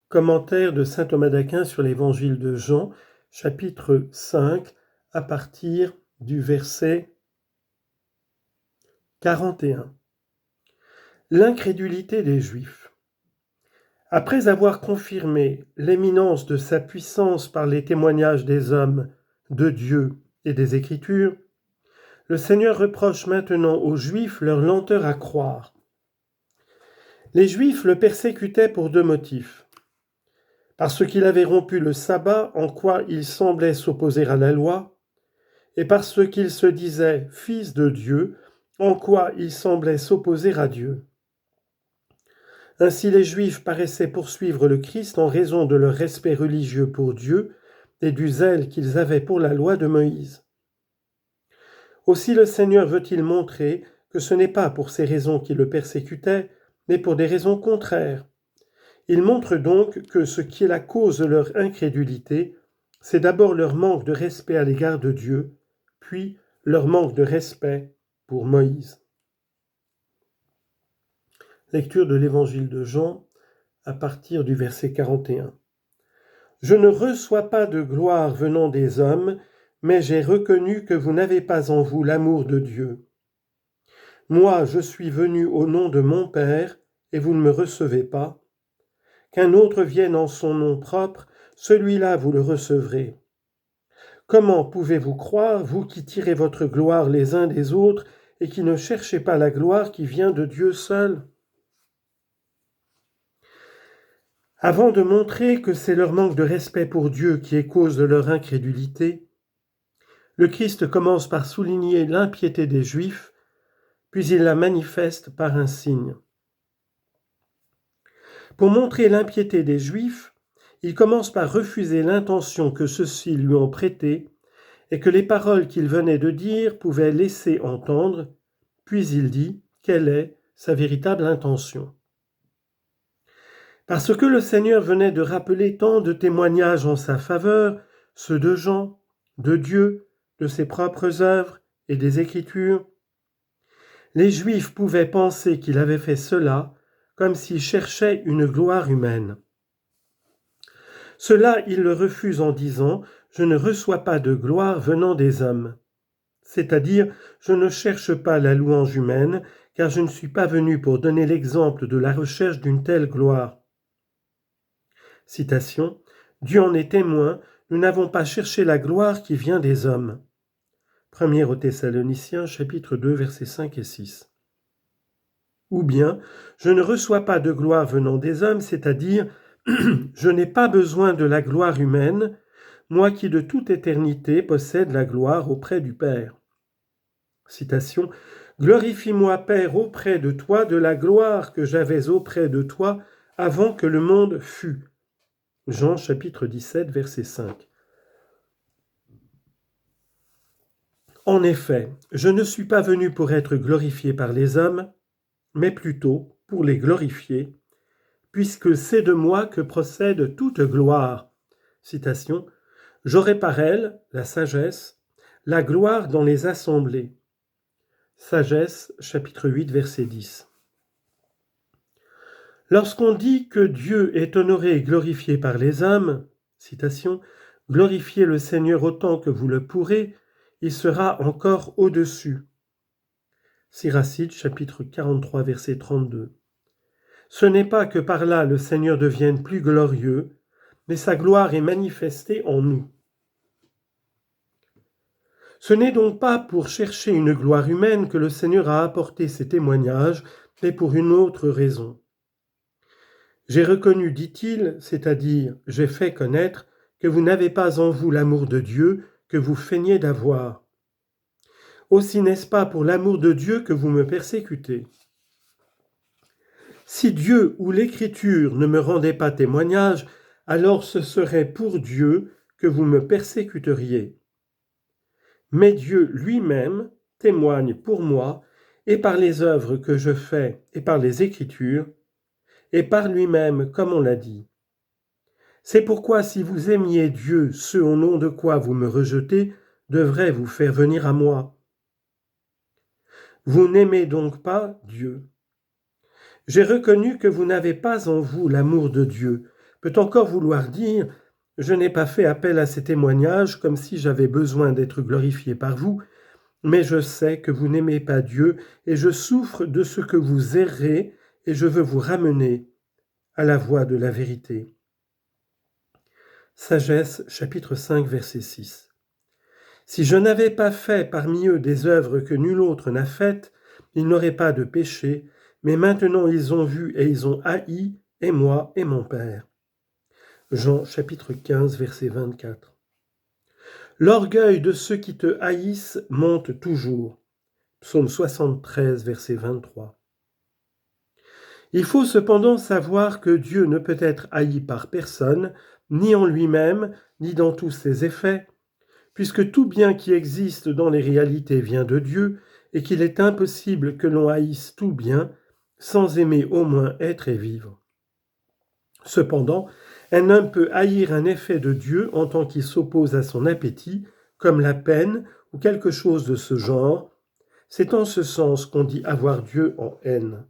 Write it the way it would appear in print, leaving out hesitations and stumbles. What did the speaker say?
Commentaire de saint Thomas d'Aquin sur l'évangile de Jean, chapitre 5, à partir du verset 41. L'incrédulité des Juifs. Après avoir confirmé l'éminence de sa puissance par les témoignages des hommes, de Dieu et des Écritures, le Seigneur reproche maintenant aux Juifs leur lenteur à croire. Les Juifs le persécutaient pour deux motifs. Parce qu'il avait rompu le sabbat, en quoi il semblait s'opposer à la loi, et parce qu'il se disait fils de Dieu, en quoi il semblait s'opposer à Dieu. Ainsi les Juifs paraissaient poursuivre le Christ en raison de leur respect religieux pour Dieu et du zèle qu'ils avaient pour la loi de Moïse. Aussi le Seigneur veut-il montrer que ce n'est pas pour ces raisons qu'ils le persécutaient, mais pour des raisons contraires. Il montre donc que ce qui est la cause de leur incrédulité, c'est d'abord leur manque de respect à l'égard de Dieu, puis leur manque de respect pour Moïse. Lecture de l'évangile de Jean à partir du verset 41. Je ne reçois pas de gloire venant des hommes, mais j'ai reconnu que vous n'avez pas en vous l'amour de Dieu. Moi, je suis venu au nom de mon Père, et vous ne me recevez pas. Qu'un autre vienne en son nom propre, celui-là vous le recevrez. Comment pouvez-vous croire, vous qui tirez votre gloire les uns des autres et qui ne cherchez pas la gloire qui vient de Dieu seul ? Avant de montrer que c'est leur manque de respect pour Dieu qui est cause de leur incrédulité, le Christ commence par souligner l'impiété des Juifs, puis il la manifeste par un signe. Pour montrer l'impiété des Juifs, il commence par refuser l'intention que ceux-ci lui ont prêtée et que les paroles qu'il venait de dire pouvaient laisser entendre, puis il dit quelle est sa véritable intention. Parce que le Seigneur venait de rappeler tant de témoignages en sa faveur, ceux de Jean, de Dieu, de ses propres œuvres et des Écritures, les Juifs pouvaient penser qu'il avait fait cela comme s'il cherchait une gloire humaine. Cela, il le refuse en disant « Je ne reçois pas de gloire venant des hommes ». C'est-à-dire « Je ne cherche pas la louange humaine, car je ne suis pas venu pour donner l'exemple de la recherche d'une telle gloire. » Citation « Dieu en est témoin, nous n'avons pas cherché la gloire qui vient des hommes. » 1 aux Thessaloniciens, chapitre 2, versets 5 et 6. Ou bien « Je ne reçois pas de gloire venant des hommes, c'est-à-dire « Je n'ai pas besoin de la gloire humaine, moi qui de toute éternité possède la gloire auprès du Père. » Citation « Glorifie-moi, Père, auprès de toi de la gloire que j'avais auprès de toi avant que le monde fût. » Jean chapitre 17, verset 5. En effet, je ne suis pas venu pour être glorifié par les hommes, mais plutôt pour les glorifier, puisque c'est de moi que procède toute gloire. Citation « J'aurai par elle, la sagesse, la gloire dans les assemblées. » Sagesse, chapitre 8, verset 10. Lorsqu'on dit que Dieu est honoré et glorifié par les hommes, citation, « Glorifiez le Seigneur autant que vous le pourrez, il sera encore au-dessus. » Siracide, chapitre 43, verset 32. Ce n'est pas que par là le Seigneur devienne plus glorieux, mais sa gloire est manifestée en nous. Ce n'est donc pas pour chercher une gloire humaine que le Seigneur a apporté ces témoignages, mais pour une autre raison. J'ai reconnu, dit-il, c'est-à-dire j'ai fait connaître, que vous n'avez pas en vous l'amour de Dieu que vous feignez d'avoir. Aussi n'est-ce pas pour l'amour de Dieu que vous me persécutez. Si Dieu ou l'Écriture ne me rendaient pas témoignage, alors ce serait pour Dieu que vous me persécuteriez. Mais Dieu lui-même témoigne pour moi, et par les œuvres que je fais, et par les Écritures, et par lui-même, comme on l'a dit. C'est pourquoi si vous aimiez Dieu, ce au nom de quoi vous me rejetez, devrait vous faire venir à moi. Vous n'aimez donc pas Dieu. J'ai reconnu que vous n'avez pas en vous l'amour de Dieu, peut encore vouloir dire « Je n'ai pas fait appel à ces témoignages comme si j'avais besoin d'être glorifié par vous, mais je sais que vous n'aimez pas Dieu et je souffre de ce que vous errez et je veux vous ramener à la voie de la vérité. » Sagesse, chapitre 5, verset 6. Si je n'avais pas fait parmi eux des œuvres que nul autre n'a faites, ils n'auraient pas de péché, mais maintenant ils ont vu et ils ont haï, et moi et mon Père. Jean chapitre 15, verset 24. L'orgueil de ceux qui te haïssent monte toujours. Psaume 73, verset 23. Il faut cependant savoir que Dieu ne peut être haï par personne, ni en lui-même, ni dans tous ses effets, puisque tout bien qui existe dans les réalités vient de Dieu, et qu'il est impossible que l'on haïsse tout bien sans aimer au moins être et vivre. Cependant, un homme peut haïr un effet de Dieu en tant qu'il s'oppose à son appétit, comme la peine ou quelque chose de ce genre. C'est en ce sens qu'on dit avoir Dieu en haine.